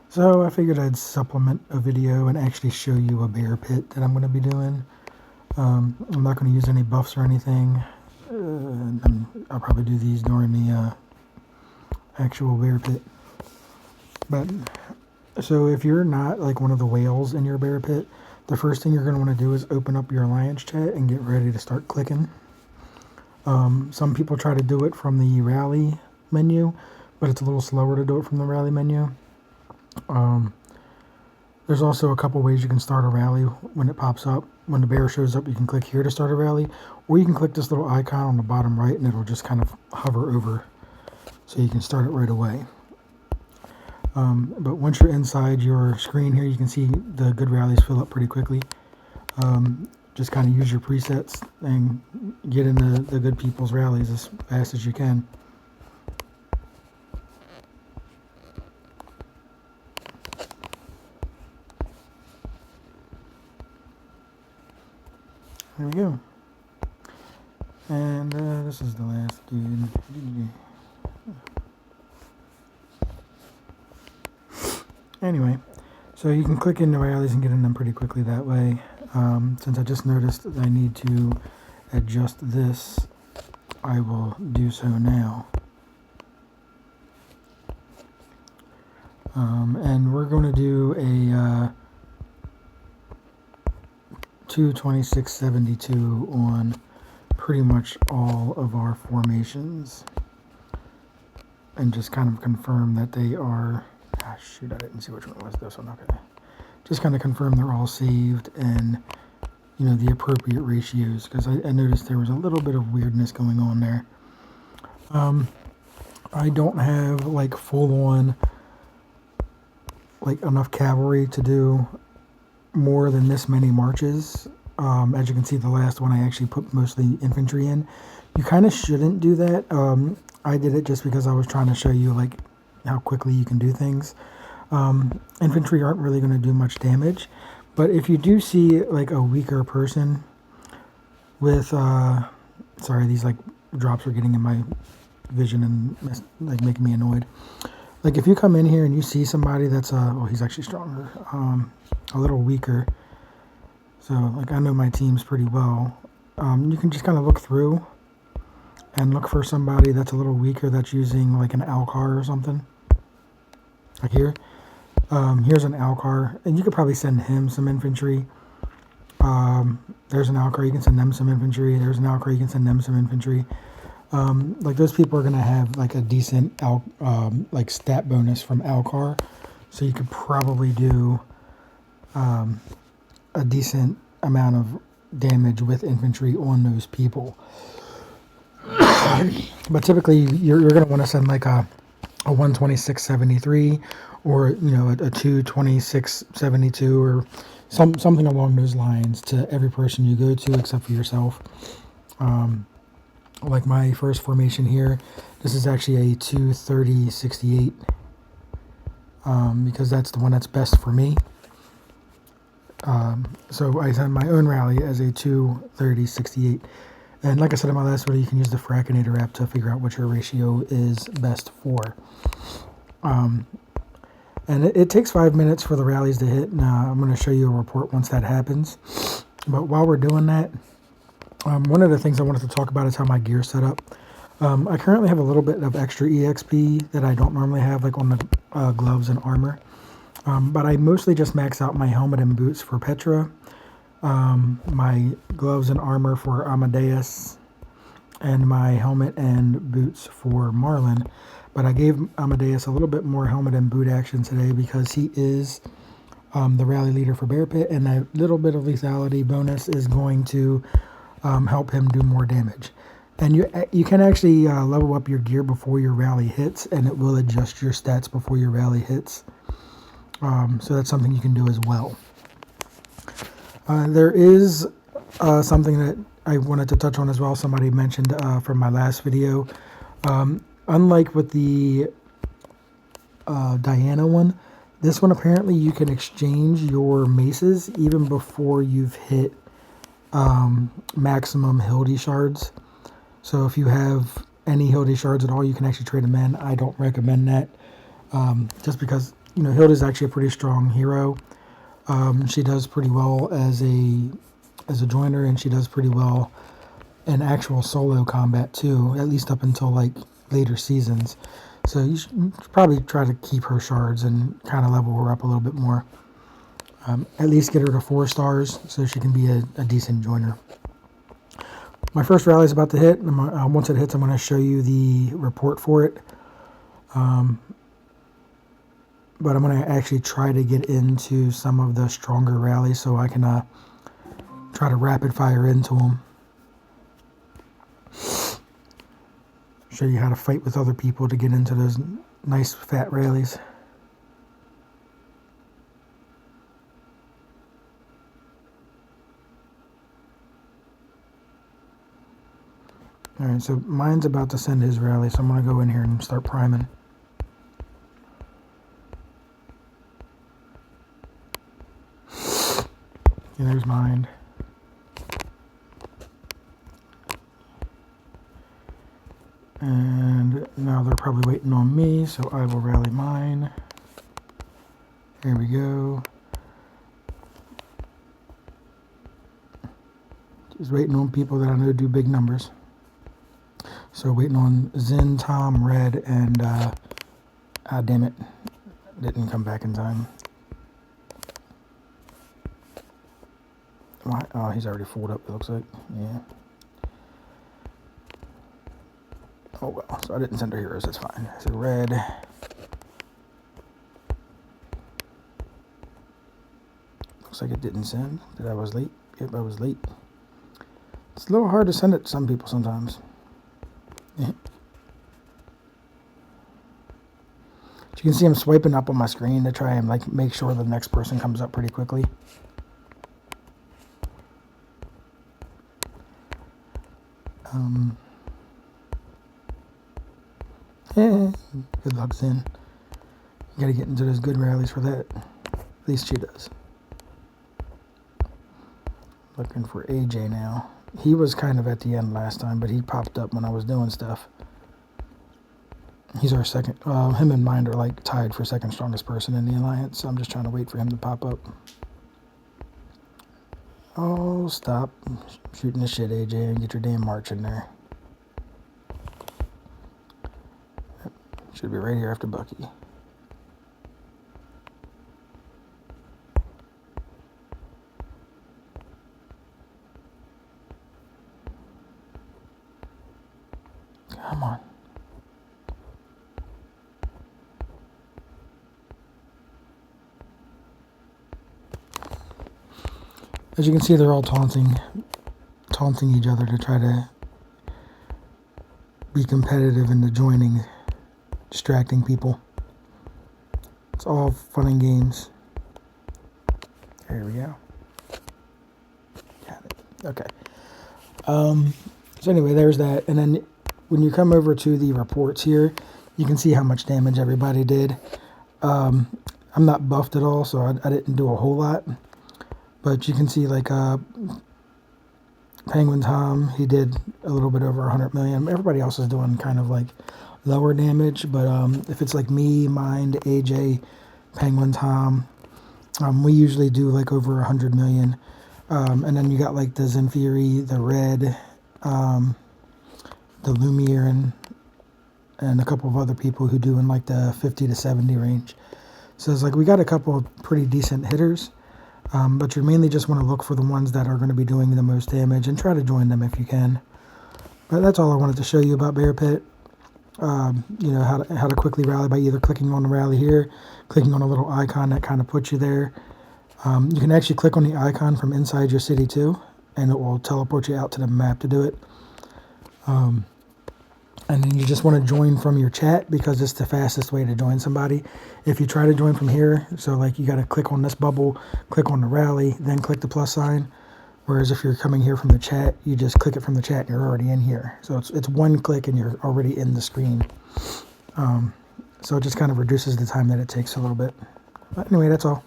So I figured I'd supplement a video and actually show you a bear pit that I'm going to be doing. I'm not going to use any buffs or anything. I'll probably do these during the actual bear pit. But so if you're not like one of the whales in your bear pit, the first thing you're going to want to do is open up your alliance chat and get ready to start clicking. Some people try to do it from the rally menu, but it's a little slower to do it from the rally menu. There's also a couple ways you can start a rally when it pops up. When the bear shows up, you can click here to start a rally, or you can click this little icon on the bottom right and it'll just kind of hover over so you can start it right away. But once you're inside your screen here, you can see the good rallies fill up pretty quickly. Just kind of use your presets and get into the good people's rallies as fast as you can. There we go. And this is the last dude. Anyway, so you can click into rallies and get in them pretty quickly that way. Since I just noticed that I need to adjust this, I will do so now. And we're going to do a 226.72 on pretty much all of our formations, and just kind of confirm that they are, shoot, I didn't see which one was this one. Okay, just kind of confirm they're all saved and the appropriate ratios, because I noticed there was a little bit of weirdness going on there. I don't have like full on like enough cavalry to do more than this many marches. As you can see, the last one I actually put mostly infantry in. You kind of shouldn't do that. I did it just because I was trying to show you like how quickly you can do things. Infantry aren't really going to do much damage, but if you do see like a weaker person with sorry, these like drops are getting in my vision and like making me annoyed. Like if you come in here and you see somebody that's he's actually stronger, a little weaker. So like I know my teams pretty well. You can just kind of look through and look for somebody that's a little weaker that's using like an Alcar or something. Like here. Here's an Alcar, and you could probably send him some infantry. There's an Alcar, you can send them some infantry. There's an Alcar, you can send them some infantry. Like those people are going to have like a decent like stat bonus from Alcar, so you could probably do a decent amount of damage with infantry on those people. But typically you're going to want to send like a 126.73 or a 226.72 or something along those lines to every person you go to except for yourself. Like my first formation here, this is actually a 230.68 because that's the one that's best for me. So I send my own rally as a 230.68. And like I said in my last video, you can use the Frackinator app to figure out what your ratio is best for. And it takes 5 minutes for the rallies to hit. And I'm going to show you a report once that happens. But while we're doing that, one of the things I wanted to talk about is how my gear's set up. I currently have a little bit of extra EXP that I don't normally have, like on the gloves and armor. But I mostly just max out my helmet and boots for Petra, my gloves and armor for Amadeus, and my helmet and boots for Marlin. But I gave Amadeus a little bit more helmet and boot action today because he is the rally leader for Bear Pit, and that little bit of lethality bonus is going to help him do more damage. And you can actually level up your gear before your rally hits, and it will adjust your stats before your rally hits. So that's something you can do as well. There is something that I wanted to touch on as well. Somebody mentioned from my last video. Unlike with the Diana one, this one apparently you can exchange your maces even before you've hit maximum Hildy shards. So if you have any Hildy shards at all, you can actually trade them in. I don't recommend that just because Hilda's actually a pretty strong hero. She does pretty well as a joiner, and she does pretty well in actual solo combat too, at least up until like later seasons. So you should probably try to keep her shards and kind of level her up a little bit more. At least get her to 4 stars so she can be a decent joiner. My first rally is about to hit. Once it hits, I'm going to show you the report for it. But I'm going to actually try to get into some of the stronger rallies so I can try to rapid fire into them. Show you how to fight with other people to get into those nice fat rallies. Alright, so mine's about to send his rally, so I'm going to go in here and start priming. And there's mine. And now they're probably waiting on me, so I will rally mine. Here we go. Just waiting on people that I know do big numbers. So waiting on Zen, Tom, Red, and damn it, didn't come back in time. Oh, he's already fulled up, it looks like. Yeah. Oh well, so I didn't send her heroes, that's fine. So Red. Looks like it didn't send. I was late? Yep, I was late. It's a little hard to send it to some people sometimes. Yeah. You can see I'm swiping up on my screen to try and like make sure the next person comes up pretty quickly. Yeah, good luck, Zen. You gotta get into those good rallies for that. At least she does. Looking for AJ now. He was kind of at the end last time, but he popped up when I was doing stuff. He's our second. Him and mine are like tied for second strongest person in the alliance, so I'm just trying to wait for him to pop up. Oh, stop shooting the shit, AJ, and get your damn march in there. Should be right here after Bucky. Come on. As you can see, they're all taunting each other to try to be competitive in the joining, distracting people. It's all fun and games. There we go. Got it. Okay. So anyway, there's that. And then when you come over to the reports here, you can see how much damage everybody did. I'm not buffed at all, so I didn't do a whole lot. But you can see like Penguin Tom, he did a little bit over 100 million. Everybody else is doing kind of like lower damage. But if it's like me, Mind, AJ, Penguin Tom, we usually do like over 100 million. And then you got like the Zenfiri, the Red, the Lumiere, and a couple of other people who do in like the 50 to 70 range. So it's like we got a couple of pretty decent hitters. But you mainly just want to look for the ones that are going to be doing the most damage and try to join them if you can. But that's all I wanted to show you about Bear Pit. You know, how to quickly rally by either clicking on the rally here, clicking on a little icon that kind of puts you there. You can actually click on the icon from inside your city too, and it will teleport you out to the map to do it. And then you just want to join from your chat because it's the fastest way to join somebody. If you try to join from here, so like you got to click on this bubble, click on the rally, then click the plus sign. Whereas if you're coming here from the chat, you just click it from the chat and you're already in here. So it's one click and you're already in the screen. So it just kind of reduces the time that it takes a little bit. But anyway, that's all.